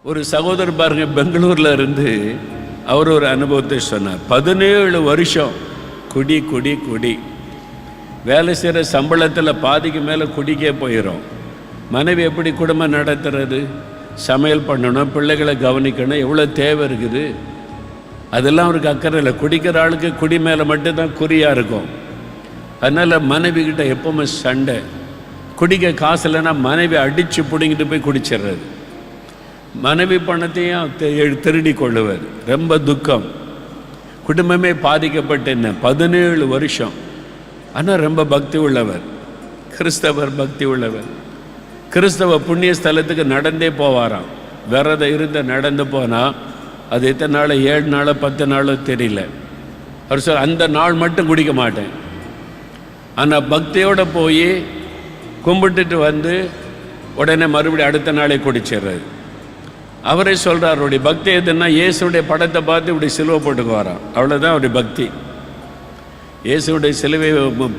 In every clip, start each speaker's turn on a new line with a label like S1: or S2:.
S1: ஒரு சகோதரர் பாருங்க, பெங்களூர்ல இருந்து அவர் ஒரு அனுபவத்தை சொன்னார். 17 வருஷம் குடி குடி குடி, வேலை செய்கிற சம்பளத்தில் பாதிக்கு மேலே குடிக்கே போயிடும். மனைவி எப்படி குடும்பம் நடத்துறது, சமையல் பண்ணணும், பிள்ளைகளை கவனிக்கணும், எவ்வளோ தேவை இருக்குது, அதெல்லாம் அவருக்கு அக்கறை இல்லை. குடிக்கிற ஆளுக்கு குடி மேலே மட்டும்தான் குறியாக இருக்கும். அதனால் மனைவி கிட்ட எப்பவுமே சண்டை. குடிக்க காசு இல்லைன்னா மனைவி அடித்து பிடிங்கிட்டு போய் குடிச்சிடுறது. மனைவி பணத்தையும் திருடி கொள்ளுவார். ரொம்ப துக்கம். குடும்பமே பாதிக்கப்பட்ட என்ன 17 வருஷம். ஆனால் ரொம்ப பக்தி உள்ளவர், கிறிஸ்தவர், பக்தி உள்ளவர். கிறிஸ்தவ புண்ணிய ஸ்தலத்துக்கு நடந்தே போவாராம். விரதம் இருந்த நடந்து போனால் அது எத்தனை நாள், 7 நாளோ 10 நாளோ தெரியல. அவர் சொல்ல, அந்த நாள் மட்டும் குடிக்க மாட்டேன். ஆனால் பக்தியோடு போய் கும்பிட்டுட்டு வந்து உடனே மறுபடியும் அடுத்த நாளே குடிச்சிடுறாரு. அவரே சொல்கிறார், அவருடைய பக்தி எதுன்னா இயேசுடைய படத்தை பார்த்து இப்படி சிலுவை போட்டுக்கு வரான், அவ்வளோதான் அவருடைய பக்தி. இயேசுடைய சிலுவை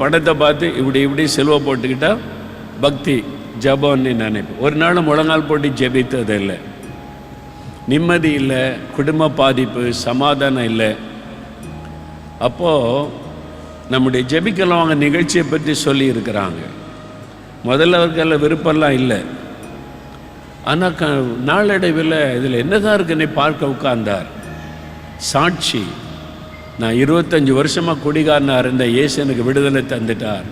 S1: படத்தை பார்த்து இப்படி இப்படி சிலுவை போட்டுக்கிட்டா பக்தி, ஜபம்னு நினைப்பேன். ஒரு நாள் முழங்கால் போட்டு ஜெபித்தது இல்லை, நிம்மதி இல்லை, குடும்ப பாதிப்பு, சமாதானம் இல்லை. அப்போது நம்முடைய ஜெபிக்கலாம் அவங்க நிகழ்ச்சியை பற்றி சொல்லி இருக்கிறாங்க. முதல்ல அவர்கள் விருப்பம்லாம் இல்லை. ஆனால் நாளடைவில் இதில் என்னதான் இருக்குன்னு பார்க்க உட்கார்ந்தார். சாட்சி, நான் 25 வருஷமாக குடிகாரனாக இருந்த இயேசு எனக்கு விடுதலை தந்துட்டார்.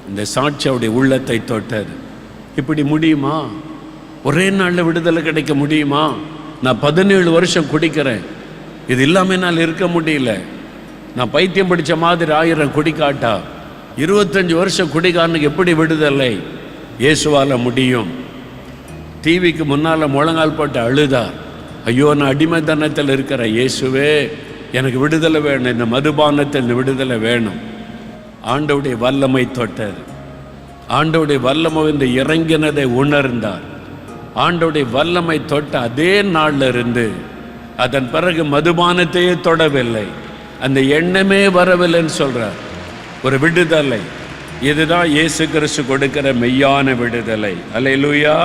S1: இந்த சாட்சி அவருடைய உள்ளத்தை தொட்டது. இப்படி முடியுமா? ஒரே நாளில் விடுதலை கிடைக்க முடியுமா? நான் 17 வருஷம் குடிக்கிறேன், இது இல்லாமல் என்னால் இருக்க முடியல. நான் பைத்தியம் பிடிச்ச மாதிரி 1000 குடிக்காட்டா 25 வருஷம் குடிகாரனுக்கு எப்படி விடுதலை? இயேசுவால் முடியும். டிவிக்கு முன்னால் முழங்கால் போட்டு அழுதார். ஐயோ, நான் அடிமைத்தனத்தில் இருக்கிற, இயேசுவே எனக்கு விடுதலை வேணும், இந்த மதுபானத்தில் விடுதலை வேணும். ஆண்டவருடைய வல்லமை தொட்டது. ஆண்டவருடைய வல்லமை இந்த இறங்கினதை உணர்ந்தார். ஆண்டவருடைய வல்லமை தொட்ட அதே நாளில் இருந்து அதன் பிறகு மதுபானத்தையே தொடவில்லை, அந்த எண்ணமே வரவில்லைன்னு சொல்கிறார். ஒரு விடுதலை. இதுதான் இயேசு கிறிஸ்து கொடுக்கிற மெய்யான விடுதலை. அல்லேலூயா.